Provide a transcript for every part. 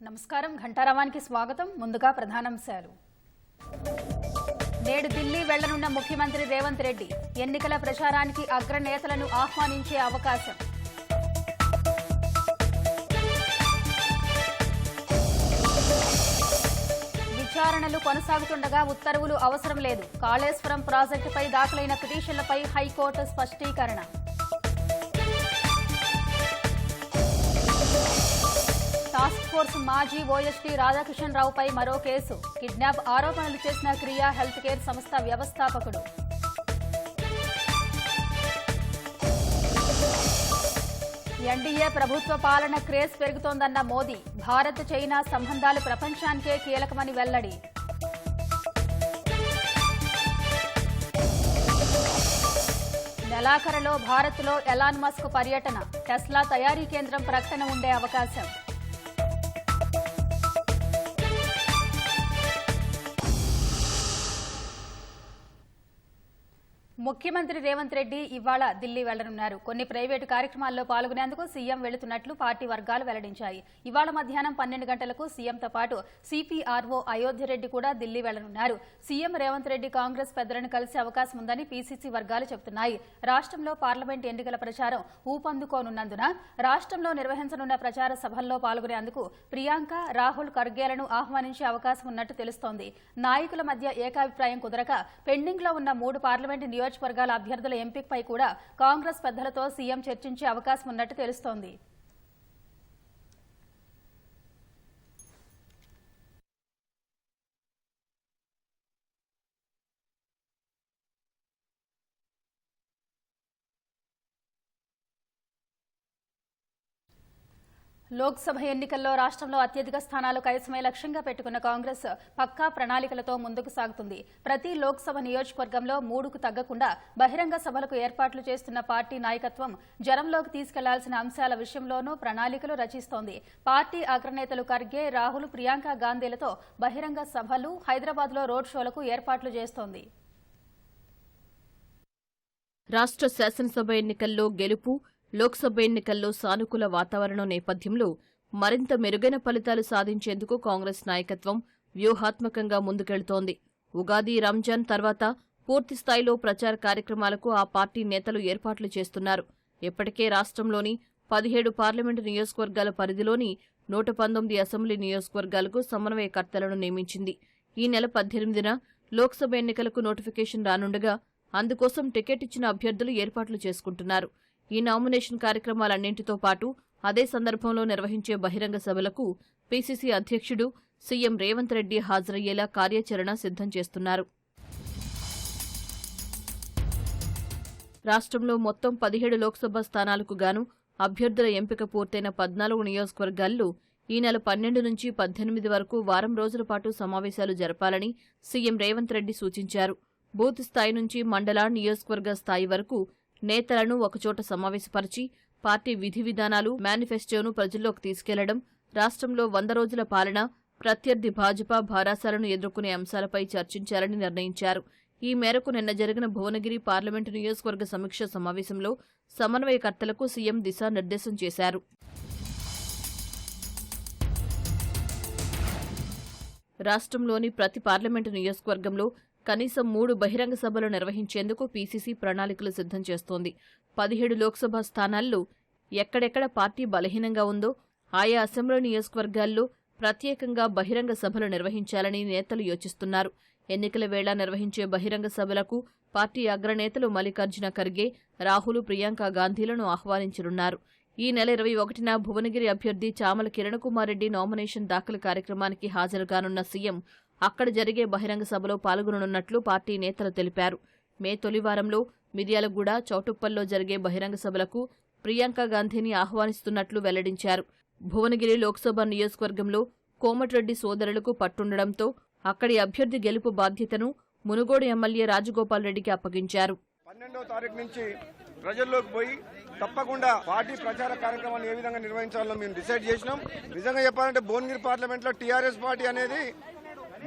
నమస్కారం ఘంటారావానికి స్వాగతం. ముందుగా ప్రధానాంశాలు. నేడు ఢిల్లీ వెళ్లనున్న ముఖ్యమంత్రి రేవంత్ రెడ్డి ఎన్నికల ప్రచారానికి అగ్రనేతలను ఆహ్వానించే అవకాశం. విచారణలు కొనసాగుతుండగా ఉత్తర్వులు అవసరం లేదు. కాళేశ్వరం ప్రాజెక్టుపై దాఖలైన పిటిషన్లపై హైకోర్టు స్పష్టీకరణ. టాస్క్ ఫోర్స్ మాజీ ఓఎస్టీ రాధాకిషన్ రావుపై మరో కేసు. కిడ్నాప్ ఆరోపణలు చేసిన క్రియా హెల్త్ కేర్ సంస్థ వ్యవస్థాపకుడు. ఎన్డీఏ ప్రభుత్వ పాలన క్రేజ్ పెరుగుతోందన్న మోదీ. భారత్ చైనా సంబంధాలు ప్రపంచానికే కీలకమని వెల్లడి. నెలాఖరులో భారత్లో ఎలాన్ మస్క్ పర్యటన. టెస్లా తయారీ కేంద్రం ప్రకటన ఉండే అవకాశం. ముఖ్యమంత్రి రేవంత్ రెడ్డి ఇవాళ ఢిల్లీ వెళ్లనున్నారు. కొన్ని ప్రైవేటు కార్యక్రమాల్లో పాల్గొనేందుకు సీఎం వెళుతున్నట్లు పార్టీ వర్గాలు వెల్లడించాయి. ఇవాళ మధ్యాహ్నం 12 గంటలకు సీఎంతో పాటు సిపిఆర్ఓ అయోధ్య రెడ్డి కూడా ఢిల్లీ వెళ్లనున్నారు. సీఎం రేవంత్ రెడ్డి కాంగ్రెస్ పెద్దలను కలిసే అవకాశం ఉందని పీసీసీ వర్గాలు చెబుతున్నాయి. రాష్ట్రంలో పార్లమెంట్ ఎన్నికల ప్రచారం ఊపందుకోనున్నందున రాష్ట్రంలో నిర్వహించనున్న ప్రచార సభల్లో పాల్గొనేందుకు ప్రియాంక, రాహుల్ ఖర్గేలను ఆహ్వానించే అవకాశం ఉన్నట్టు తెలుస్తోంది. నాయకుల మధ్య ఏకాభిప్రాయం కుదరక పెండింగ్ లో ఉన్న 3 పార్లమెంటు నియోజకవర్గాల అభ్యర్థుల ఎంపికపై కూడా కాంగ్రెస్ పెద్దలతో సీఎం చర్చించే అవకాశం ఉన్నట్టు తెలుస్తోంది. లోక్సభ ఎన్నికల్లో రాష్ట్రంలో అత్యధిక స్థానాలు కైవసమే లక్ష్యంగా పెట్టుకున్న కాంగ్రెస్ పక్కా ప్రణాళికలతో ముందుకు సాగుతుంది. ప్రతి లోక్సభ నియోజకవర్గంలో 3కు తగ్గకుండా బహిరంగ సభలకు ఏర్పాట్లు చేస్తున్న పార్టీ నాయకత్వం జనంలోకి తీసుకెళ్లాల్సిన అంశాల విషయంలోనూ ప్రణాళికలు రచిస్తోంది. పార్టీ అగ్రనేతలు ఖర్గే, రాహుల్, ప్రియాంక గాంధీలతో బహిరంగ సభలు, హైదరాబాద్లో రోడ్ షోలకు ఏర్పాట్లు చేస్తోంది. రాష్ట్ర శాసనసభ ఎన్నికల్లో గెలుపు, లోక్సభ ఎన్నికల్లో సానుకూల వాతావరణం నేపథ్యంలో మరింత మెరుగైన ఫలితాలు సాధించేందుకు కాంగ్రెస్ నాయకత్వం వ్యూహాత్మకంగా ముందుకెళ్తోంది. ఉగాది, రంజాన్ తర్వాత పూర్తిస్థాయిలో ప్రచార కార్యక్రమాలకు ఆ పార్టీ నేతలు ఏర్పాట్లు చేస్తున్నారు. ఇప్పటికే రాష్ట్రంలోని 17 పార్లమెంటు నియోజకవర్గాల పరిధిలోని 119 అసెంబ్లీ నియోజకవర్గాలకు సమన్వయకర్తలను నియమించింది. ఈ నెల 18న లోక్సభ ఎన్నికలకు నోటిఫికేషన్ రానుండగా అందుకోసం టికెట్ ఇచ్చిన అభ్యర్థులు ఏర్పాట్లు చేసుకుంటున్నారు. ఈ నామినేషన్ కార్యక్రమాలన్నింటితో పాటు అదే సందర్భంలో నిర్వహించే బహిరంగ సభలకు పీసీసీ అధ్యక్షుడు సీఎం రేవంత్ రెడ్డి హాజరయ్యేలా కార్యాచరణ సిద్ధం చేస్తున్నారు. రాష్ట్రంలో మొత్తం 17 లోక్సభ స్థానాలకు గాను అభ్యర్థుల ఎంపిక పూర్తయిన 14 నియోజకవర్గాల్లో ఈ నెల 12 నుంచి 18 వరకు వారం రోజుల పాటు సమావేశాలు జరపాలని సీఎం రేవంత్ రెడ్డి సూచించారు. బూత్ స్థాయి నుంచి మండల, నియోజకవర్గ స్థాయి వరకు నేతలను ఒకచోట సమావేశపరిచి పార్టీ విధి విధానాలు, మేనిఫెస్టోను ప్రజల్లోకి తీసుకెళ్లడం, రాష్ట్రంలో 100 రోజుల పాలన, ప్రత్యర్థి భాజపా భారాసాలను ఎదుర్కొనే అంశాలపై చర్చించాలని నిర్ణయించారు. ఈ మేరకు నిన్న జరిగిన భువనగిరి పార్లమెంటు నియోజకవర్గ సమీక్ష సమావేశంలో సమన్వయకర్తలకు సీఎం దిశానిర్దేశం చేశారు. రాష్ట్రంలోని ప్రతి పార్లమెంటు నియోజకవర్గంలో కనీసం 3 బహిరంగ సభలు నిర్వహించేందుకు పీసీసీ ప్రణాళికలు సిద్ధం చేస్తోంది. 17 లోక్సభ స్థానాల్లో ఎక్కడెక్కడ పార్టీ బలహీనంగా ఉందో ఆయా అసెంబ్లీ నియోజకవర్గాల్లో ప్రత్యేకంగా బహిరంగ సభలు నిర్వహించాలని నేతలు యోచిస్తున్నారు. ఎన్నికల వేళ నిర్వహించే బహిరంగ సభలకు పార్టీ అగ్రనేతలు మల్లికార్జున ఖర్గే, రాహుల్, ప్రియాంక గాంధీలను ఆహ్వానించనున్నారు. ఈ నెల 21న భువనగిరి అభ్యర్థి చామల కిరణ్ కుమార్ రెడ్డి నామినేషన్ దాఖలు కార్యక్రమానికి హాజరుకానున్న సీఎం అక్కడ జరిగే బహిరంగ సభలో పాల్గొననున్నట్లు పార్టీ నేతలు తెలిపారు. మే తొలి వారంలో మిర్యాలగూడ, చౌటుప్పల్లో జరిగే బహిరంగ సభలకు ప్రియాంక గాంధీని ఆహ్వానిస్తున్నట్లు వెల్లడించారు. భువనగిరి లోక్సభ నియోజకవర్గంలో కోమటిరెడ్డి సోదరులకు పట్టుండడంతో అక్కడి అభ్యర్థి గెలుపు బాధ్యతను మునుగోడు ఎమ్మెల్యే రాజగోపాల్ రెడ్డికి అప్పగించారు. 12వ తారీఖు నుంచి ప్రజల్లోకి పోయి తప్పకుండా పార్టీ ప్రచార కార్యక్రమాలు ఏ విధంగా నిర్వహించాలో మేము డిసైడ్ చేసినాం. నిజంగా చెప్పాలంటే భువనగిరి పార్లమెంట్ లో టీఆర్ఎస్ పార్టీ అనేది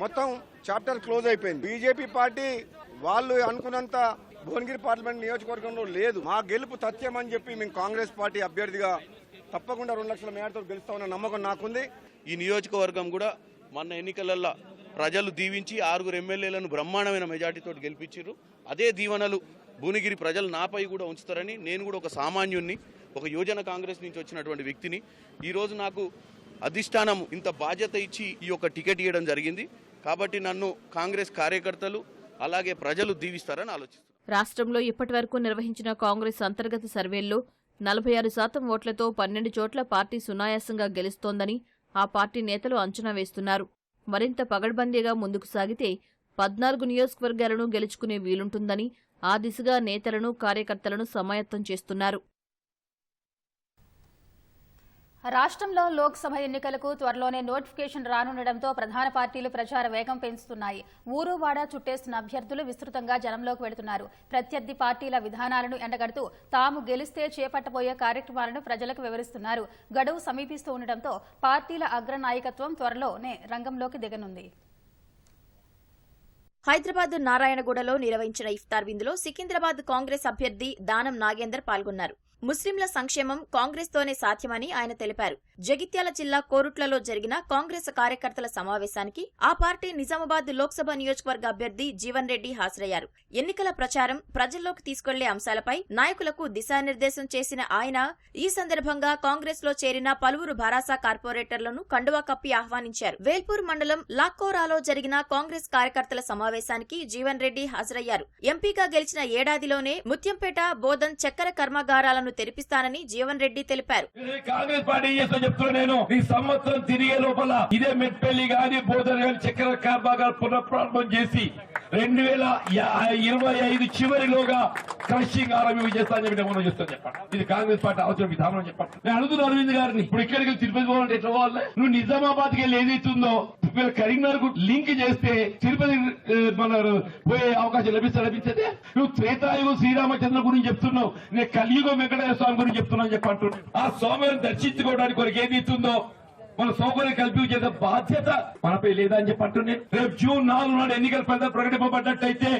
మొత్తం చాప్టర్ క్లోజ్ అయిపోయింది. బీజేపీ పార్టీ వాళ్ళు అనుకున్నంత భువనగిరి పార్లమెంట్ నియోజకవర్గంలో లేదు. మా గెలుపు తథ్యం అని చెప్పి మేము కాంగ్రెస్ పార్టీ అభ్యర్థిగా తప్పకుండా 2 లక్షల మేరతో గెలుస్తామన్న నమ్మకం నాకుంది. ఈ నియోజకవర్గం కూడా మొన్న ఎన్నికలలో ప్రజలు దీవించి 6 ఎమ్మెల్యేలను బ్రహ్మాండమైన మెజార్టీతో గెలిపించారు. అదే దీవెనలు భువనగిరి ప్రజలు నాపై కూడా ఉంచుతారని నేను కూడా ఒక సామాన్యుణ్ణి, ఒక యువజన కాంగ్రెస్ నుంచి వచ్చినటువంటి వ్యక్తిని. ఈరోజు నాకు అధిష్టానం ఇంత బాధ్యత ఇచ్చి ఈ యొక్క టికెట్ ఇవ్వడం జరిగింది. కాబట్టి నన్ను కాంగ్రెస్ కార్యకర్తలు అలాగే ప్రజలు దీవిస్తారని ఆలోచిస్తున్నారు. రాష్ట్రంలో ఇప్పటివరకు నిర్వహించిన కాంగ్రెస్ అంతర్గత సర్వేల్లో 46% ఓట్లతో 12 చోట్ల పార్టీ సునాయాసంగా గెలుస్తోందని ఆ పార్టీ నేతలు అంచనా వేస్తున్నారు. మరింత పగడ్బందీగా ముందుకు సాగితే 14 నియోజకవర్గాలను గెలుచుకునే వీలుంటుందని ఆ దిశగా నేతలను కార్యకర్తలను సమాయత్తం చేస్తున్నారు. రాష్ట్రంలో లోక్సభ ఎన్నికలకు త్వరలోనే నోటిఫికేషన్ రానుండటంతో ప్రధాన పార్టీలు ప్రచార వేగం పెంచుతున్నాయి. ఊరు వాడ చుట్టేస్తున్న అభ్యర్థులు విస్తృతంగా జనంలోకి వెళుతున్నారు. ప్రత్యర్థి పార్టీల విధానాలను ఎండగడుతూ తాము గెలిస్తే చేపట్టబోయే కార్యక్రమాలను ప్రజలకు వివరిస్తున్నారు. గడువు సమీపిస్తూ ఉండటంతో పార్టీల అగ్రనాయకత్వం త్వరలోనే రంగంలోకి దిగనుంది. హైదరాబాద్ నారాయణగూడలో నిర్వహించిన ఇఫ్తార్ విందులో సికింద్రాబాద్ కాంగ్రెస్ అభ్యర్థి దానం నాగేందర్ పాల్గొన్నారు. ముస్లింల సంక్షేమం కాంగ్రెస్తోనే సాధ్యమని ఆయన తెలిపారు. జగిత్యాల జిల్లా కోరుట్లలో జరిగిన కాంగ్రెస్ కార్యకర్తల సమావేశానికి ఆ పార్టీ నిజామాబాద్ లోక్సభ నియోజకవర్గ అభ్యర్థి జీవన్ రెడ్డి హాజరయ్యారు. ఎన్నికల ప్రచారం ప్రజల్లోకి తీసుకెళ్లే అంశాలపై నాయకులకు దిశానిర్దేశం చేసిన ఆయన ఈ సందర్భంగా కాంగ్రెస్ లో చేరిన పలువురు భరాసా కార్పొరేటర్లను కండువా కప్పి ఆహ్వానించారు. వేల్పూర్ మండలం లాక్కోరాలో జరిగిన కాంగ్రెస్ కార్యకర్తల సమావేశానికి జీవన్ రెడ్డి హాజరయ్యారు. ఎంపీగా గెలిచిన ఏడాదిలోనే ముత్యంపేట బోధన్ చక్కెర కర్మాగారాలను తెరిపిస్తానని జీవన్ రెడ్డి తెలిపారు. కాంగ్రెస్ పార్టీ చెప్తున్నా నేను ఈ సంవత్సరం తిరిగే లోపల ఇదే మెట్పల్లి గాని బోధన్ గాని చక్కెర కర్మాగారం పునఃప్రారంభం చేసి 2025 చివరిలోగా క్రషింగ్ ఆరంభం చేస్తానని చెప్పి మనం చేస్తాను చెప్పండి. ఇది కాంగ్రెస్ పార్టీ ఆలోచన విధానం చెప్పండి. నేను అడుగుతున్నా అరవింద్ గారిని, ఇప్పుడు ఇక్కడికి తిరుపతి పోవాలంటే ఎట్లా పోవాలి? నువ్వు నిజామాబాద్ కి వెళ్ళి ఏదైతుందో కరీంనగర్ కు లింక్ చేస్తే తిరుపతి మన పోయే అవకాశం లభించదే. నువ్వు త్రేతాయుగం శ్రీరామచంద్ర గురించి చెప్తున్నావు, నేను కలియుగం వెంకటేశ్వర స్వామి గురించి చెప్తున్నాను చెప్పంటున్నాను. ఆ స్వామిని దర్శించుకోవడానికి కొరకు ఏదైతుందో మన సౌకర్యం కల్పించే బాధ్యత మనపై లేదా అని చెప్పంటున్నాను. రేపు జూన్ 4 నాడు ఎన్నికల ఫలితాలు ప్రకటింపబడ్డట్టయితే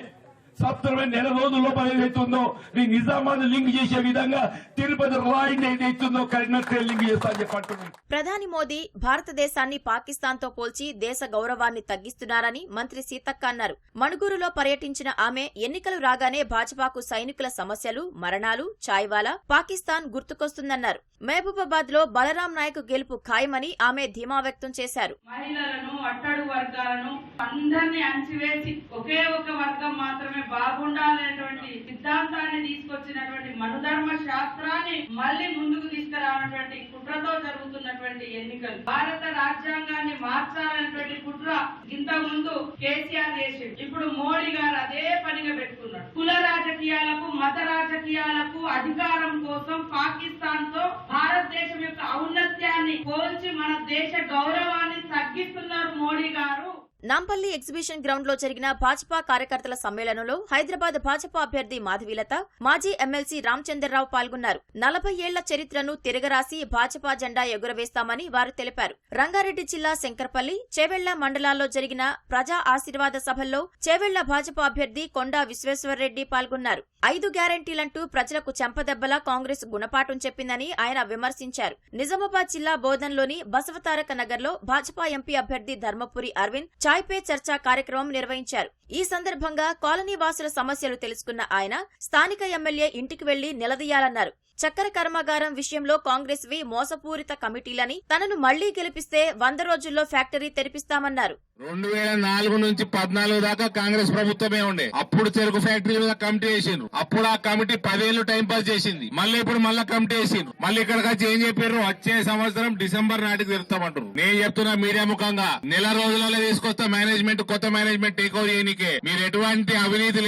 సప్తమైన నెల రోజుల లోపల ఏదైతుందో నీ నిజామాబాద్ లింక్ చేసే విధంగా తిరుపతి రాయిని ఏదైతుందో కరీంనగర్ లింక్ చేస్తా అని చెప్పంటున్నాను. ప్రధాని మోదీ భారతదేశాన్ని పాకిస్తాన్ తో పోల్చి దేశ గౌరవాన్ని తగ్గిస్తున్నారని మంత్రి సీతక్క అన్నారు. మణుగూరులో పర్యటించిన ఆమె ఎన్నికలు రాగానే భాజపాకు సైనికుల సమస్యలు, మరణాలు, చాయ్వాలా, పాకిస్తాన్ గుర్తుకొస్తుందన్నారు. మహబూబాబాద్ లో బలరాం నాయక్ గెలుపు ఖాయమని ఆమె ధీమా వ్యక్తం చేశారు. మహిళలను, అట్టడుగు వర్గాలను అందరినీ అణచివేసి ఒకే ఒక వర్గం మాత్రమే బాగుండాలనేటువంటి సిద్ధాంతాన్ని తీసుకొచ్చినటువంటి మనుధర్మ శాస్త్రాన్ని మళ్లీ ముందుకు తీసుకురానటువంటి కుట్రతో జరుగుతున్నటువంటి ఎన్నికలు. భారత రాజ్యాంగాన్ని మార్చాలనేటువంటి కుట్ర ఇంతకు ముందు కేసీఆర్ చేసింది. ఇప్పుడు మోడీ గారు అదే పనిగా పెట్టుకున్నాడు. కుల రాజకీయాలకు, మత రాజకీయాలకు అధికారం కోసం పాకిస్తాన్ తో భారతదేశం యొక్క ఔన్నత్యాన్ని పోల్చి మన దేశ గౌరవాన్ని తగ్గిస్తున్నారు మోడీ గారు. నాంపల్లి ఎగ్జిబిషన్ గ్రౌండ్ లో జరిగిన భాజపా కార్యకర్తల సమ్మేళనంలో హైదరాబాద్ భాజపా అభ్యర్థి మాధవీలత, మాజీ ఎమ్మెల్సీ రామచంద్రరావు పాల్గొన్నారు. 40 ఏళ్ల చరిత్రను తిరగరాసి భాజపా జెండా ఎగురవేస్తామని వారు తెలిపారు. రంగారెడ్డి జిల్లా శంకర్పల్లి, చేవెళ్ల మండలాల్లో జరిగిన ప్రజా ఆశీర్వాద సభల్లో చేవెళ్ల భాజపా అభ్యర్థి కొండా విశ్వేశ్వరరెడ్డి పాల్గొన్నారు. 5 గ్యారంటీలంటూ ప్రజలకు చెంపదెబ్బలా కాంగ్రెస్ గుణపాఠం చెప్పిందని ఆయన విమర్శించారు. నిజామాబాద్ జిల్లా బోధన్లోని బసవతారక నగర్లో భాజపా ఎంపీ అభ్యర్థి ధర్మపురి అరవింద్ చాయ్ పే చర్చా కార్యక్రమం నిర్వహించారు. ఈ సందర్భంగా కాలనీ వాసుల సమస్యలు తెలుసుకున్న ఆయన స్థానిక ఎమ్మెల్యే ఇంటికి వెళ్లి నిలదీయాలన్నారు. చక్కెర కర్మాగారం విషయంలో కాంగ్రెస్ వి మోసపూరిత కమిటీలని, తనను మళ్లీ గెలిపిస్తే 100 రోజుల్లో ఫ్యాక్టరీ తెరిపిస్తామన్నారు. 2004 నుంచి 14 దాకా కాంగ్రెస్ ప్రభుత్వమే ఉండే. అప్పుడు చెరుకు ఫ్యాక్టరీ మీద కమిటీ వేసిండ్రు. అప్పుడు ఆ కమిటీ 10 ఏళ్లు టైం పాస్ చేసింది. మళ్ళీ ఇప్పుడు మళ్ళా కమిటీ వేసిండ్రు. మళ్ళీ ఇక్కడికి వచ్చి ఏం చెప్పారు? వచ్చే సంవత్సరం డిసెంబర్ నాటికి తెరుస్తామంటారు. నేను చెప్తున్నా మీడియా ముఖంగా, నెల రోజులలో తీసుకొస్తా మేనేజ్మెంట్, కొత్త మేనేజ్మెంట్ టేక్ ఓవర్ చేయనికే. మీరు ఎటువంటి అవినీతి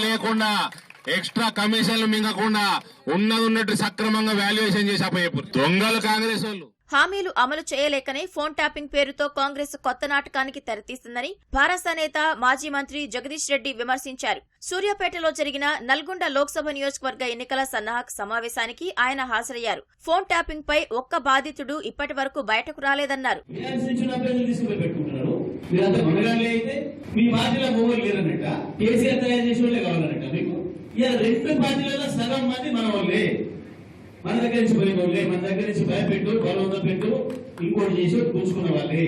లేకుండా ఎక్స్ట్రా కమిషన్లు మింగకుండా ఉన్నట్టు సక్రమంగా వాల్యుయేషన్ చేసి అప్పయ్యప్పుడు దొంగలు కాంగ్రెస్ వాళ్ళు. హామీలు అమలు చేయలేకనే ఫోన్ ట్యాపింగ్ పేరుతో కాంగ్రెస్ కొత్త నాటకానికి తెరతీస్తుందని భారత నేత మాజీ మంత్రి జగదీష్ రెడ్డి విమర్శించారు. సూర్యాపేటలో జరిగిన నల్గొండ లోక్సభ నియోజకవర్గ ఎన్నికల సన్నాహక సమావేశానికి ఆయన హాజరయ్యారు. ఫోన్ ట్యాపింగ్ పై ఒక్క బాధితుడు ఇప్పటి వరకు బయటకు రాలేదన్నారు. మన దగ్గర నుంచి పోయిన వాళ్ళే, మన దగ్గర నుంచి భయపెట్టు, బలవంతం పెట్టు, ఇంకోటి చేసి పుంజుకున్న వాళ్ళే.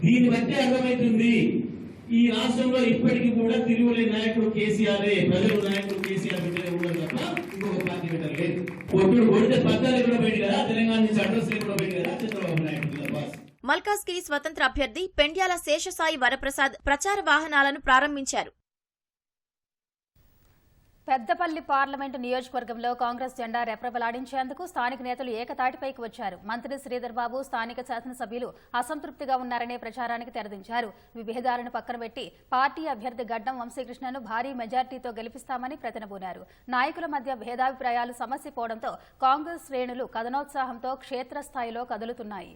దీన్ని బట్టి అర్థమవుతుంది ఈ రాష్ట్రంలో ఇప్పటికీ కూడా తిరుగులేని నాయకుడు కేసీఆర్, ప్రజల నాయకుడు కేసీఆర్ బిడ్డలే ఉన్నారు తప్ప ఇంకొక పార్టీ బిడ్డలు లేదు. కొట్టుడు కొడితే పత్రాలు కూడా పోయింది కదా, తెలంగాణ నుంచి అడ్రస్ కూడా పోయింది కదా చంద్రబాబు నాయుడు బాస్. మల్కాజ్గిరి స్వతంత్ర అభ్యర్థి పెండ్యాల శేషసాయి వరప్రసాద్ ప్రచార వాహనాలను ప్రారంభించారు. పెద్దపల్లి పార్లమెంటు నియోజకవర్గంలో కాంగ్రెస్ జెండా రెప్రబలాడించేందుకు స్థానిక నేతలు ఏకతాటిపైకి వచ్చారు. మంత్రి శ్రీధర్ బాబు, స్థానిక శాసనసభ్యులు అసంతృప్తిగా ఉన్నారనే ప్రచారానికి తెరదించారు. విభేదాలను పక్కన పెట్టి పార్టీ అభ్యర్థి గడ్డం వంశీకృష్ణను భారీ మెజార్టీతో గెలిపిస్తామని ప్రతినబూనారు. నాయకుల మధ్య భేదాభిప్రాయాలు సమసిపోవడంతో కాంగ్రెస్ శ్రేణులు కథనోత్సాహంతో క్షేత్రస్థాయిలో కదులుతున్నాయి.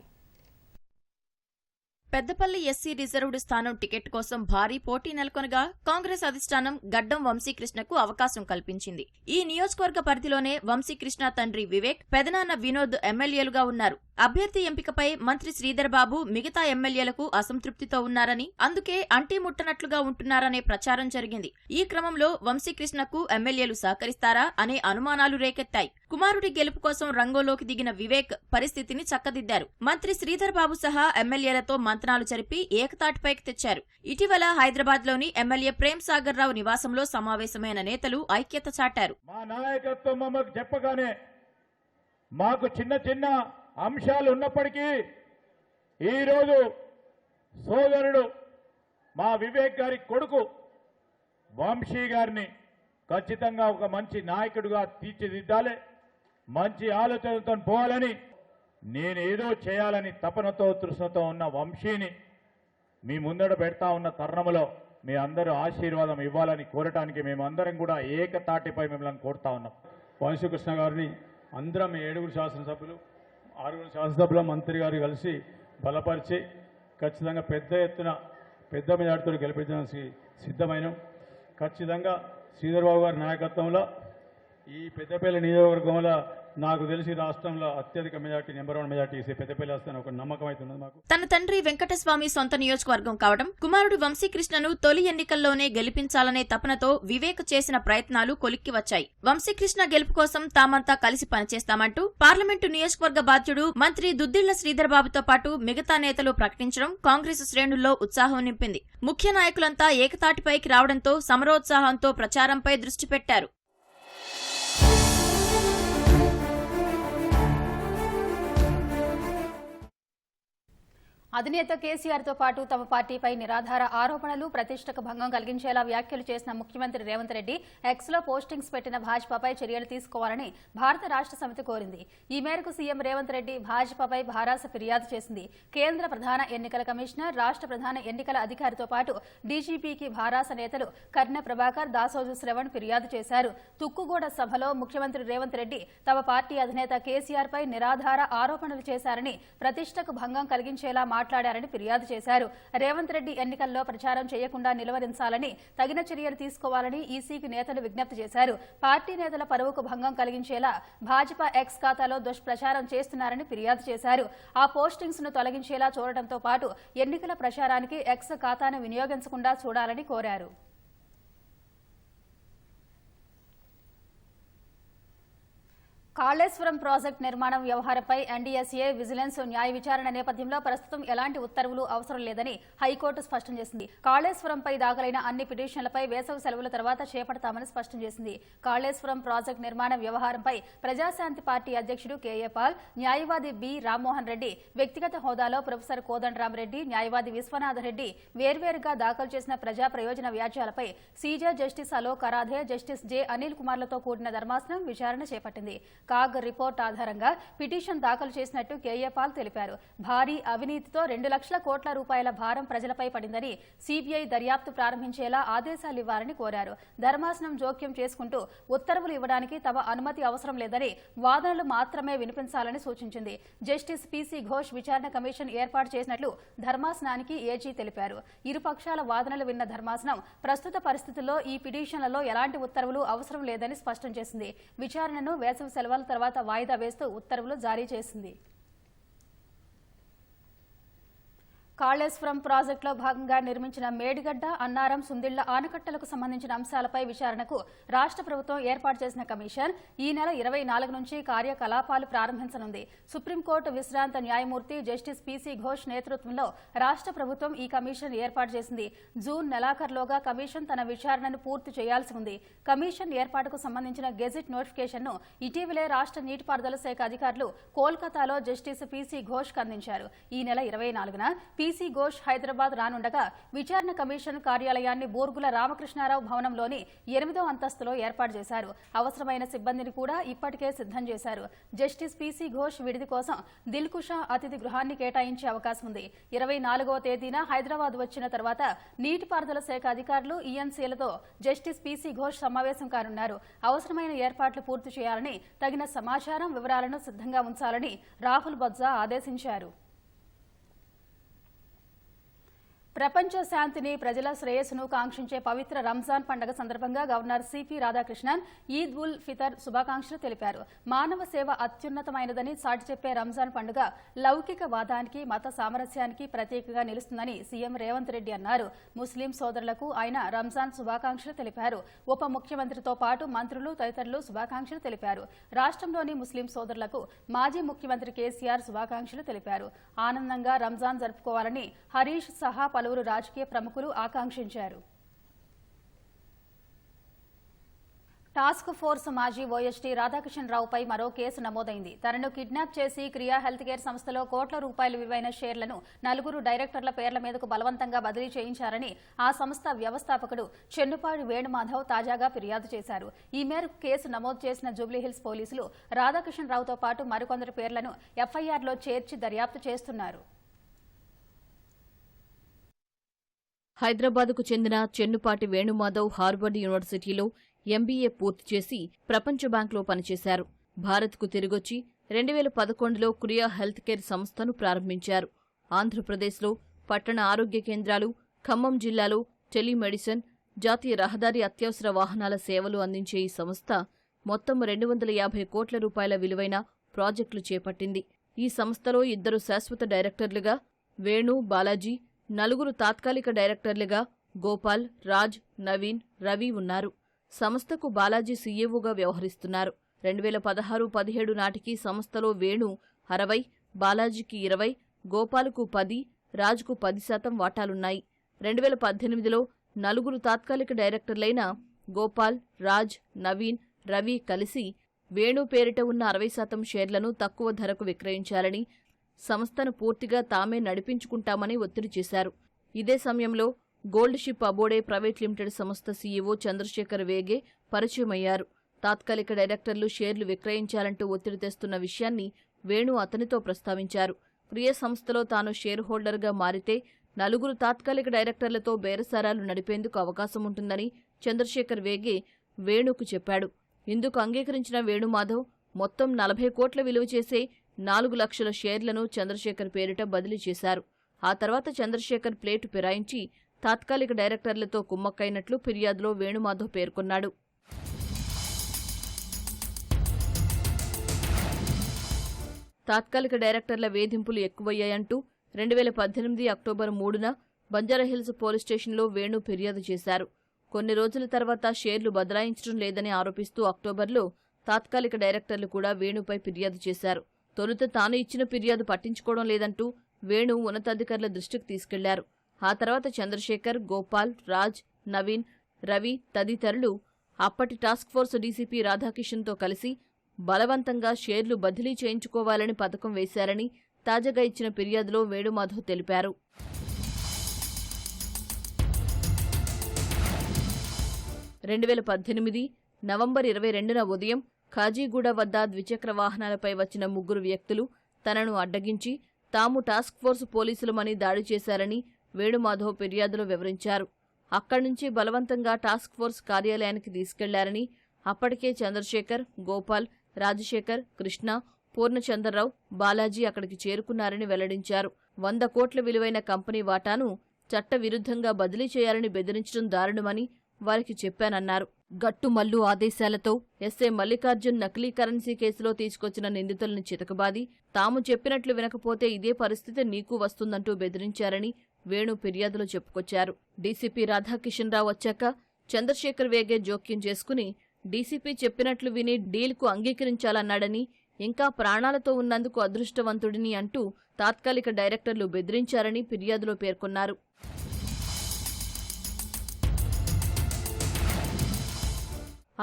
పెద్దపల్లి ఎస్సీ రిజర్వ్డ్ స్థానం టికెట్ కోసం భారీ పోటీ నెలకొనగా కాంగ్రెస్ అధిష్టానం గడ్డం వంశీకృష్ణకు అవకాశం కల్పించింది. ఈ నియోజకవర్గ పరిధిలోనే వంశీకృష్ణ తండ్రి వివేక్, పెదనాన్న వినోద్ ఎమ్మెల్యేలుగా ఉన్నారు. అభ్యర్థి ఎంపికపై మంత్రి శ్రీధర్ బాబు మిగతా ఎమ్మెల్యేలకు అసంతృప్తితో ఉన్నారని, అందుకే అంటీముట్టనట్లుగా ఉంటున్నారనే ప్రచారం జరిగింది. ఈ క్రమంలో వంశీకృష్ణకు ఎమ్మెల్యేలు సహకరిస్తారా అనే అనుమానాలు రేకెత్తాయి. కుమారుడి గెలుపు కోసం రంగంలోకి దిగిన వివేక్ పరిస్థితిని చక్కదిద్దారు. మంత్రి శ్రీధర్ బాబు సహా ఎమ్మెల్యేలతో మంత్రాలు జరిపి ఏకతాటిపైకి తెచ్చారు. ఇటీవల హైదరాబాద్ లోని ఎమ్మెల్యే ప్రేమ్ సాగర్ రావు నివాసంలో సమావేశమైన నేతలు ఐక్యత చాటారు. మా నాయకత్వం మమ్మకు చెప్పగానే మాకు చిన్న చిన్న అంశాలు ఉన్నప్పటికీ ఈరోజు సోదరుడు మా వివేక్ గారి కొడుకు వంశీ గారిని ఖచ్చితంగా ఒక మంచి నాయకుడిగా తీర్చిదిద్దాలి, మంచి ఆలోచనలతో పోవాలని, నేనేదో చేయాలని తపనతో తృష్ణతో ఉన్న వంశీని మీ ముందడ పెడతా ఉన్న తరుణంలో మీ అందరూ ఆశీర్వాదం ఇవ్వాలని కోరటానికి మేమందరం కూడా ఏకతాటిపై మిమ్మల్ని కోరుతా ఉన్నాం. వంశీకృష్ణ గారిని అందరం 7 శాసనసభ్యులు, 6 శాసనసభ్యుల మంత్రి గారు కలిసి బలపరిచి ఖచ్చితంగా పెద్ద ఎత్తున పెద్ద మెజార్టీతో గెలిపించడానికి సిద్ధమైనాం. ఖచ్చితంగా శ్రీధర్బాబు గారి నాయకత్వంలో ఈ పెద్దపల్లి నియోజకవర్గంలో నాకు తెలిసి రాష్ట్రంలో అత్యధిక మెజార్టీ, నెంబర్ 1 మెజార్టీ ఇస్తే పెద్దపల్లి వస్తాను ఒక నమ్మకం అవుతుంది మాకు. తన తండ్రి వెంకటస్వామి సొంత నియోజకవర్గం కావడం, కుమారుడు వంశీకృష్ణను తొలి ఎన్నికల్లోనే గెలిపించాలనే తపనతో వివేక్ చేసిన ప్రయత్నాలు కొలిక్కి వచ్చాయి. వంశీకృష్ణ గెలుపు కోసం తామంతా కలిసి పనిచేస్తామంటూ పార్లమెంటు నియోజకవర్గ బాధ్యుడు మంత్రి దుద్దిళ్ల శ్రీధర్ బాబుతో పాటు మిగతా నేతలు ప్రకటించడం కాంగ్రెస్ శ్రేణుల్లో ఉత్సాహం నింపింది. ముఖ్య నాయకులంతా ఏకతాటిపైకి రావడంతో సమరోత్సాహంతో ప్రచారంపై దృష్టి పెట్టారు. అధినేత కేసీఆర్తో పాటు తమ పార్టీపై నిరాధార ఆరోపణలు, ప్రతిష్టకు భంగం కలిగించేలా వ్యాఖ్యలు చేసిన ముఖ్యమంత్రి రేవంత్ రెడ్డి ఎక్స్లో పోస్టింగ్స్ పెట్టిన భాజపాపై చర్యలు తీసుకోవాలని భారత రాష్ట్ర సమితి కోరింది. ఈ మేరకు సీఎం రేవంత్ రెడ్డి భాజపాపై భారాస ఫిర్యాదు చేసింది. కేంద్ర ప్రధాన ఎన్నికల కమిషనర్, రాష్ట్ర ప్రధాన ఎన్నికల అధికారితో పాటు డీజీపీకి భారాస నేతలు కర్నె ప్రభాకర్, దాసోజు శ్రవణ్ ఫిర్యాదు చేశారు. తుక్కుగూడ సభలో ముఖ్యమంత్రి రేవంత్ రెడ్డి తమ పార్టీ అధినేత కేసీఆర్పై నిరాధార ఆరోపణలు చేశారని, ప్రతిష్టకు భంగం కలిగించేలా మాట్లాడారని ఫిర్యాదు చేశారు. రేవంత్ రెడ్డి ఎన్నికల్లో ప్రచారం చేయకుండా నిలువరించాలని, తగిన చర్యలు తీసుకోవాలని ఈసీకి నేతలు విజ్ఞప్తి చేశారు. పార్టీ నేతల పరువుకు భంగం కలిగించేలా భాజపా ఎక్స్ ఖాతాలో దుష్ప్రచారం చేస్తున్నారని ఫిర్యాదు చేశారు. ఆ పోస్టింగ్స్ ను తొలగించేలా చూడటంతో పాటు ఎన్నికల ప్రచారానికి ఎక్స్ ఖాతాను వినియోగించకుండా చూడాలని కోరారు. కాళేశ్వరం ప్రాజెక్టు నిర్మాణం వ్యవహారంపై ఎన్డీఎస్ఏ విజిలెన్స్ న్యాయ విచారణ నేపథ్యంలో ప్రస్తుతం ఎలాంటి ఉత్తర్వులు అవసరం లేదని హైకోర్టు స్పష్టం చేసింది. కాళేశ్వరంపై దాఖలైన అన్ని పిటిషన్లపై వేసవి సెలవుల తర్వాత చేపడతామని స్పష్టం చేసింది. కాళేశ్వరం ప్రాజెక్టు నిర్మాణ వ్యవహారంపై ప్రజాశాంతి పార్టీ అధ్యక్షుడు కేఏ పాల్, న్యాయవాది బి రామ్మోహన్ రెడ్డి, వ్యక్తిగత హోదాలో ప్రొఫెసర్ కోదండరామరెడ్డి, న్యాయవాది విశ్వనాథరెడ్డి వేర్వేరుగా దాఖలు చేసిన ప్రజా ప్రయోజన వ్యాజ్యాలపై CJ justice Alok Aradhe, justice J Anil కుమార్లతో కూడిన ధర్మాసనం విచారణ చేపట్టింది. కాగ్ రిపోర్ట్ ఆధారంగా పిటిషన్ దాఖలు చేసినట్టు కేఏ పాల్ తెలిపారు. భారీ అవినీతితో 2 లక్షల కోట్ల రూపాయల భారం ప్రజలపై పడిందని, సీబీఐ దర్యాప్తు ప్రారంభించేలా ఆదేశాలివ్వాలని కోరారు. ధర్మాసనం జోక్యం చేసుకుంటూ ఉత్తర్వులు ఇవ్వడానికి తమ అనుమతి అవసరం లేదని, వాదనలు మాత్రమే వినిపించాలని సూచించింది. జస్టిస్ పీసీ ఘోష్ విచారణ కమిషన్ ఏర్పాటు చేసినట్లు ధర్మాసనానికి ఏజీ తెలిపారు. ఇరుపక్షాల వాదనలు విన్న ధర్మాసనం ప్రస్తుత పరిస్థితుల్లో ఈ పిటిషన్లలో ఎలాంటి ఉత్తర్వులు అవసరం లేదని స్పష్టం చేసింది. విచారణను వేసవి సెలవుల తర్వాత వాయిదా వేస్తూ ఉత్తర్వులు జారీ చేసింది. కాళేశ్వరం ప్రాజెక్టులో భాగంగా నిర్మించిన మేడిగడ్డ, అన్నారం, సుందిళ్ల ఆనకట్టలకు సంబంధించిన అంశాలపై విచారణకు రాష్ట్ర ప్రభుత్వం ఏర్పాటు చేసిన కమిషన్ ఈ నెల 24 నుంచి కార్యకలాపాలు ప్రారంభించనుంది. సుప్రీంకోర్టు విశ్రాంత న్యాయమూర్తి జస్టిస్ పీసీ ఘోష్ నేతృత్వంలో రాష్ట్ర ప్రభుత్వం ఈ కమిషన్ ఏర్పాటు చేసింది. జూన్ నెలాఖరులోగా కమిషన్ తన విచారణను పూర్తి చేయాల్సి ఉంది. కమిషన్ ఏర్పాటుకు సంబంధించిన గెజిట్ నోటిఫికేషన్ను ఇటీవలే రాష్ట్ర నీటిపారుదల శాఖ అధికారులు కోల్కతాలో జస్టిస్ పీసీ ఘోష్ అందించారు. ఈ నెల 24న పీసీ ఘోష్ హైదరాబాద్ రానుండగా విచారణ కమిషన్ కార్యాలయాన్ని బోర్గుల రామకృష్ణారావు భవనంలోని 8వ అంతస్తులో ఏర్పాటు చేశారు. అవసరమైన సిబ్బందిని కూడా ఇప్పటికే సిద్ధం చేశారు. జస్టిస్ పీసీ ఘోష్ విడిది కోసం దిల్కుషా అతిథి గృహాన్ని కేటాయించే అవకాశం ఉంది. 24వ తేదీన హైదరాబాద్ వచ్చిన తర్వాత నీటిపారుదల శాఖ అధికారులు ఈఎన్సీలతో జస్టిస్ పీసీ ఘోష్ సమావేశం కానున్నారు. అవసరమైన ఏర్పాట్లు పూర్తి చేయాలని, తగిన సమాచారం, వివరాలను సిద్ధంగా ఉంచాలని రాహుల్ బొత్స ఆదేశించారు. ప్రపంచ శాంతిని, ప్రజల శ్రేయస్సును కాంక్షించే పవిత్ర రంజాన్ పండుగ సందర్భంగా గవర్నర్ సిపి రాధాకృష్ణన్ ఈద్ ఉల్ ఫితర్ శుభాకాంక్షలు తెలిపారు. మానవ సేవ అత్యున్నతమైనదని చాటి చెప్పే రంజాన్ పండుగ లౌకికవాదానికి, మత సామరస్యానికి ప్రతీకగా నిలుస్తుందని సీఎం రేవంత్ రెడ్డి అన్నారు. ముస్లిం సోదరులకు ఆయన రంజాన్ శుభాకాంక్షలు తెలిపారు. ఉప ముఖ్యమంత్రితో పాటు మంత్రులు తదితరులు శుభాకాంక్షలు తెలిపారు. రాష్ట్రంలోని ముస్లిం సోదరులకు మాజీ ముఖ్యమంత్రి కేసీఆర్ శుభాకాంక్షలు తెలిపారు. ఆనందంగా రంజాన్ జరుపుకోవాలని హరీష్ సహా పలువురు రాజకీయ ప్రముఖులు ఆకాంక్షించారు. టాస్క్ ఫోర్స్ మాజీ ఓఎస్టీ రాధాకృష్ణరావుపై మరో కేసు నమోదైంది. తనను కిడ్నాప్ చేసి క్రియా హెల్త్ కేర్ సంస్థలో కోట్ల రూపాయల విలువైన షేర్లను 4 డైరెక్టర్ల పేర్ల మీదకు బలవంతంగా బదిలీ చేయించారని ఆ సంస్థ వ్యవస్థాపకుడు చెన్నుపాటి వేణుమాధవ్ తాజాగా ఫిర్యాదు చేశారు. ఈ మేరకు కేసు నమోదు చేసిన జూబ్లీహిల్స్ పోలీసులు రాధాకృష్ణరావుతో పాటు మరికొందరి పేర్లను ఎఫ్ఐఆర్లో చేర్చి దర్యాప్తు చేస్తున్నారు. హైదరాబాద్కు చెందిన చెన్నుపాటి వేణుమాధవ్ హార్వర్డ్ యూనివర్సిటీలో ఎంబీఏ పూర్తి చేసి ప్రపంచ బ్యాంకులో పనిచేశారు. భారత్కు తిరిగొచ్చి 2011లో క్రియా హెల్త్ కేర్ సంస్థను ప్రారంభించారు. ఆంధ్రప్రదేశ్లో పట్టణ ఆరోగ్య కేంద్రాలు, ఖమ్మం జిల్లాలో టెలిమెడిసిన్, జాతీయ రహదారి అత్యవసర వాహనాల సేవలు అందించే ఈ సంస్థ మొత్తం 250 కోట్ల రూపాయల విలువైన ప్రాజెక్టులు చేపట్టింది. ఈ సంస్థలో 2 శాశ్వత డైరెక్టర్లుగా వేణు, బాలాజీ, 4 తాత్కాలిక డైరెక్టర్లుగా గోపాల్, రాజ్, నవీన్, రవి ఉన్నారు. సంస్థకు బాలాజీ సీఈఓగా వ్యవహరిస్తున్నారు. 2016-17 నాటికి సంస్థలో వేణు 60, బాలాజీకి 20, గోపాల్కు 10, రాజ్కు 10% వాటాలున్నాయి. 2018లో 4 తాత్కాలిక డైరెక్టర్లైన గోపాల్, రాజ్, నవీన్, రవి కలిసి వేణు పేరిట ఉన్న 60% షేర్లను తక్కువ ధరకు విక్రయించాలని, సంస్థను పూర్తిగా తామే నడిపించుకుంటామని ఒత్తిడి చేశారు. ఇదే సమయంలో గోల్డ్ షిప్ అబోడే ప్రైవేట్ లిమిటెడ్ సంస్థ సీఈఓ చంద్రశేఖర్ వేగే పరిచయమయ్యారు. తాత్కాలిక డైరెక్టర్లు షేర్లు విక్రయించాలంటూ ఒత్తిడి తెస్తున్న విషయాన్ని వేణు అతనితో ప్రస్తావించారు. క్రియ సంస్థలో తాను షేర్ హోల్డర్గా మారితే 4 తాత్కాలిక డైరెక్టర్లతో బేరసారాలు నడిపేందుకు అవకాశం ఉంటుందని చంద్రశేఖర్ వేగే వేణుకు చెప్పాడు. ఇందుకు అంగీకరించిన వేణుమాధవ్ మొత్తం 40 కోట్ల విలువ చేసే 4 లక్షల షేర్లను చంద్రశేఖర్ పేరిట బదిలీ చేశారు. ఆ తర్వాత చంద్రశేఖర్ ప్లేటు ఫిరాయించి తాత్కాలిక డైరెక్టర్లతో కుమ్మక్కైనట్లు ఫిర్యాదులో వేణుమాధవ్ పేర్కొన్నాడు. తాత్కాలిక డైరెక్టర్ల వేధింపులు ఎక్కువయ్యాయంటూ 2018 అక్టోబర్ 3న బంజారాహిల్స్ పోలీస్ స్టేషన్లో వేణు ఫిర్యాదు చేశారు. కొన్ని రోజుల తర్వాత షేర్లు బదలాయించడం లేదని ఆరోపిస్తూ అక్టోబర్లో తాత్కాలిక డైరెక్టర్లు కూడా వేణుపై ఫిర్యాదు చేశారు. తొలుత తాను ఇచ్చిన ఫిర్యాదు పట్టించుకోవడం లేదంటూ వేణు ఉన్నతాధికారుల దృష్టికి తీసుకెళ్లారు. ఆ తర్వాత చంద్రశేఖర్, గోపాల్, రాజ్, నవీన్, రవి తదితరులు అప్పటి టాస్క్ ఫోర్స్ డీసీపీ రాధాకిషన్తో కలిసి బలవంతంగా షేర్లు బదిలీ చేయించుకోవాలని పథకం వేశారని తాజాగా ఇచ్చిన ఫిర్యాదులో వేణుమాధవ్ తెలిపారు. నవంబర్ 22న ఉదయం ఖాజీగూడ వద్ద ద్విచక్ర వాహనాలపై వచ్చిన 3 వ్యక్తులు తనను అడ్డగించి తాము టాస్క్ ఫోర్స్ పోలీసులమని దాడి చేశారని వేణుమాధవ్ ఫిర్యాదులో వివరించారు. అక్కడి నుంచి బలవంతంగా టాస్క్ ఫోర్స్ కార్యాలయానికి తీసుకెళ్లారని, అప్పటికే చంద్రశేఖర్, గోపాల్, రాజశేఖర్, కృష్ణ, పూర్ణచంద్రరావు, బాలాజీ అక్కడికి చేరుకున్నారని వెల్లడించారు. 100 కోట్ల విలువైన కంపెనీ వాటాను చట్టవిరుద్ధంగా బదిలీ చేయాలని బెదిరించడం దారుణమని వారికి చెప్పానన్నారు. గట్టు మల్లు ఆదేశాలతో ఎస్ఐ మల్లికార్జున్ నకిలీ కరెన్సీ కేసులో తీసుకొచ్చిన నిందితులను చితకబాది తాము చెప్పినట్లు వినకపోతే ఇదే పరిస్థితి నీకు వస్తుందంటూ బెదిరించారని వేణు ఫిర్యాదులో చెప్పుకొచ్చారు. డీసీపీ రాధాకిషన్ రావు వచ్చాక చంద్రశేఖర్ వేగే జోక్యం చేసుకుని డీసీపీ చెప్పినట్లు విని డీల్కు అంగీకరించాలన్నాడని, ఇంకా ప్రాణాలతో ఉన్నందుకు అదృష్టవంతుడిని అంటూ తాత్కాలిక డైరెక్టర్లు బెదిరించారని ఫిర్యాదులో పేర్కొన్నారు.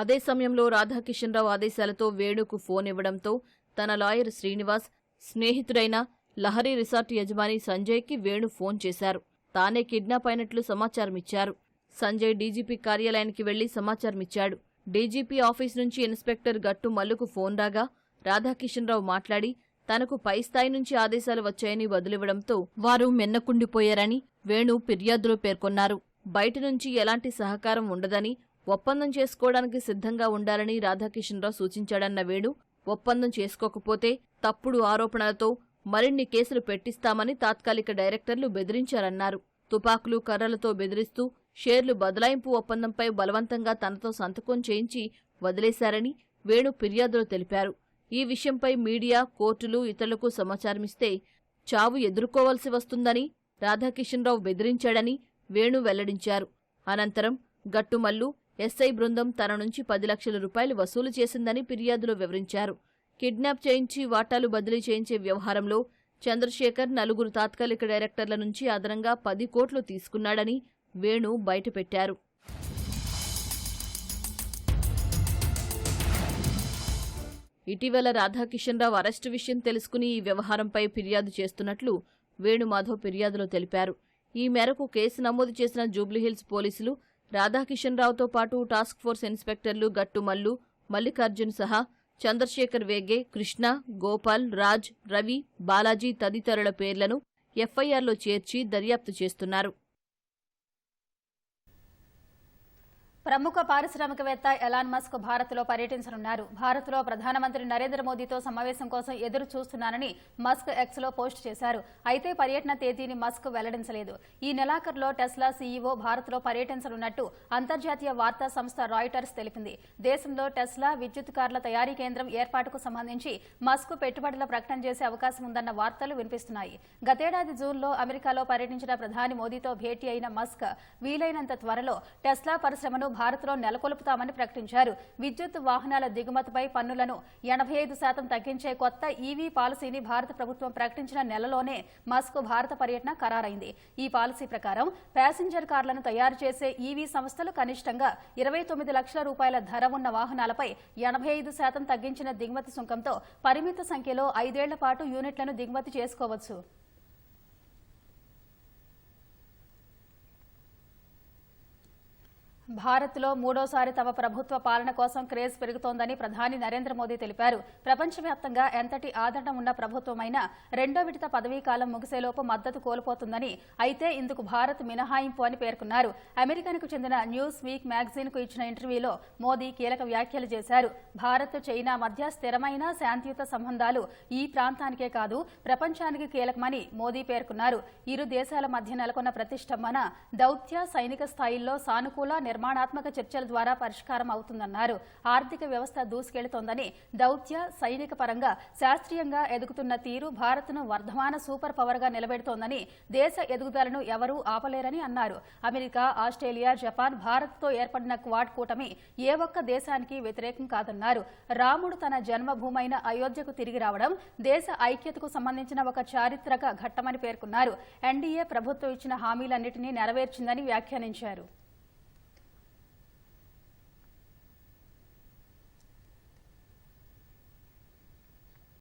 అదే సమయంలో రాధాకిషన్ రావు ఆదేశాలతో వేణుకు ఫోన్ ఇవ్వడంతో తన లాయర్ శ్రీనివాస్, స్నేహితుడైన లహరి రిసార్ట్ యజమాని సంజయ్కి వేణు ఫోన్ చేశారు. తానే కిడ్నాప్ అయినట్లు సమాచారమిచ్చారు. సంజయ్ డీజీపీ కార్యాలయానికి వెళ్లి సమాచారమిచ్చాడు. డీజీపీ ఆఫీస్ నుంచి ఇన్స్పెక్టర్ గట్టు మల్లుకు ఫోన్ రాగా రాధాకిషన్ రావు మాట్లాడి తనకు పై స్థాయి నుంచి ఆదేశాలు వచ్చాయని వదిలివ్వడంతో వారు మెన్నకుండిపోయారని వేణు ఫిర్యాదులో పేర్కొన్నారు. బయట నుంచి ఎలాంటి సహకారం ఉండదని, ఒప్పందం చేసుకోవడానికి సిద్ధంగా ఉండాలని రాధాకిషన్ రావు సూచించాడన్న వేణు, ఒప్పందం చేసుకోకపోతే తప్పుడు ఆరోపణలతో మరిన్ని కేసులు పెట్టిస్తామని తాత్కాలిక డైరెక్టర్లు బెదిరించారన్నారు. తుపాకులు, కర్రలతో బెదిరిస్తూ షేర్లు బదలాయింపు ఒప్పందంపై బలవంతంగా తనతో సంతకం చేయించి వదిలేశారని వేణు ఫిర్యాదులో తెలిపారు. ఈ విషయంపై మీడియా, కోర్టులు ఇతరులకు సమాచారమిస్తే చావు ఎదుర్కోవాల్సి వస్తుందని రాధాకిషన్ రావు బెదిరించాడని వేణు వెల్లడించారు. అనంతరం గట్టుమల్లు ఎస్ఐ బృందం తన నుంచి 10 లక్షల రూపాయలు వసూలు చేసిందని ఫిర్యాదులో వివరించారు. కిడ్నాప్ చేయించి వాటాలు బదిలీ చేయించే వ్యవహారంలో చంద్రశేఖర్ 4 తాత్కాలిక డైరెక్టర్ల నుంచి అదనంగా 10 కోట్లు తీసుకున్నాడని వేణు బయటపెట్టారు. ఇటీవల రాధాకిషన్ రావు అరెస్టు విషయం తెలుసుకుని ఈ వ్యవహారంపై ఫిర్యాదు చేస్తున్నట్లు వేణుమాధవ్ ఫిర్యాదులో తెలిపారు. ఈ మేరకు కేసు నమోదు చేసిన జూబ్లీహిల్స్ పోలీసులు రాధాకిషన్ రావుతో పాటు టాస్క్ ఫోర్స్ ఇన్స్పెక్టర్లు గట్టుమల్లు, మల్లికార్జున్ సహా చంద్రశేఖర్ వేగే, కృష్ణ, గోపాల్, రాజ్, రవి, బాలాజీ తదితరుల పేర్లను ఎఫ్ఐఆర్లో చేర్చి దర్యాప్తు చేస్తున్నారు. ప్రముఖ పారిశ్రామికవేత్త ఎలాన్ మస్క్ భారత్లో పర్యటించనున్నారు. భారత్లో ప్రధానమంత్రి నరేంద్ర మోదీతో సమావేశం కోసం ఎదురు చూస్తున్నానని మస్క్ ఎక్స్లో పోస్ట్ చేశారు. అయితే పర్యటన తేదీని మస్క్ వెల్లడించలేదు. ఈ నెలాఖరులో టెస్లా సీఈఓ భారత్లో పర్యటించనున్నట్టు అంతర్జాతీయ వార్తా సంస్థ రాయిటర్స్ తెలిపింది. దేశంలో టెస్లా విద్యుత్ కార్ల తయారీ కేంద్రం ఏర్పాటుకు సంబంధించి మస్క్ పెట్టుబడుల ప్రకటన చేసే అవకాశం ఉందన్న వార్తలు వినిపిస్తున్నాయి. గతేడాది జూన్లో అమెరికాలో పర్యటించిన ప్రధాని మోదీతో భేటీ అయిన మస్క్ వీలైనంత త్వరలో టెస్లా పరిశ్రమను భారత్లో నెలకొల్పుతామని ప్రకటించారు. విద్యుత్ వాహనాల దిగుమతిపై పన్నులను 85% తగ్గించే కొత్త ఈవీ పాలసీని భారత ప్రభుత్వం ప్రకటించిన నెలలోనే మస్క్ భారత పర్యటన ఖరారైంది. ఈ పాలసీ ప్రకారం ప్యాసింజర్ కార్లను తయారు చేసే ఈవీ సంస్థలు కనిష్టంగా 29 లక్షల రూపాయల ధర ఉన్న వాహనాలపై 85% తగ్గించిన దిగుమతి సుంకంతో పరిమిత సంఖ్యలో 5 ఏళ్ల పాటు యూనిట్లను దిగుమతి చేసుకోవచ్చు. భారత్లో మూడోసారి తమ ప్రభుత్వ పాలన కోసం క్రేజ్ పెరుగుతోందని ప్రధాని నరేంద్ర మోదీ తెలిపారు. ప్రపంచవ్యాప్తంగా ఎంతటి ఆదరణ ఉన్న ప్రభుత్వమైనా రెండో విడత పదవీకాలం ముగిసేలోపు మద్దతు కోల్పోతుందని, అయితే ఇందుకు భారత్ మినహాయింపు అని పేర్కొన్నారు. అమెరికాకు చెందిన న్యూస్ వీక్ మ్యాగజైన్ కు ఇచ్చిన ఇంటర్వ్యూలో మోదీ కీలక వ్యాఖ్యలు చేశారు. భారత్, చైనా మధ్య స్థిరమైన శాంతియుత సంబంధాలు ఈ ప్రాంతానికే కాదు ప్రపంచానికి కీలకమని మోదీ పేర్కొన్నారు. ఇరు దేశాల మధ్య నెలకొన్న ప్రతిష్టంభన దౌత్య, సైనిక స్థాయిల్లో సానుకూల నిర్మాణాత్మక చర్చల ద్వారా పరిష్కారం అవుతుందన్నారు. ఆర్థిక వ్యవస్థ దూసుకెళ్తోందని, దౌత్య, సైనిక పరంగా శాస్త్రీయంగా ఎదుగుతున్న తీరు భారత్ను వర్ధమాన సూపర్ పవర్ గా నిలబెడుతోందని, దేశ ఎదుగుదలను ఎవరూ ఆపలేరని అన్నారు. అమెరికా, ఆస్ట్రేలియా, జపాన్, భారత్తో ఏర్పడిన క్వాడ్ కూటమి ఏ ఒక్క దేశానికి వ్యతిరేకం కాదన్నారు. రాముడు తన జన్మభూమైన అయోధ్యకు తిరిగి రావడం దేశ ఐక్యతకు సంబంధించిన ఒక చారిత్రక ఘట్టమని పేర్కొన్నారు. ఎన్డీఏ ప్రభుత్వం ఇచ్చిన హామీలన్నింటినీ నెరవేర్చిందని వ్యాఖ్యానించారు.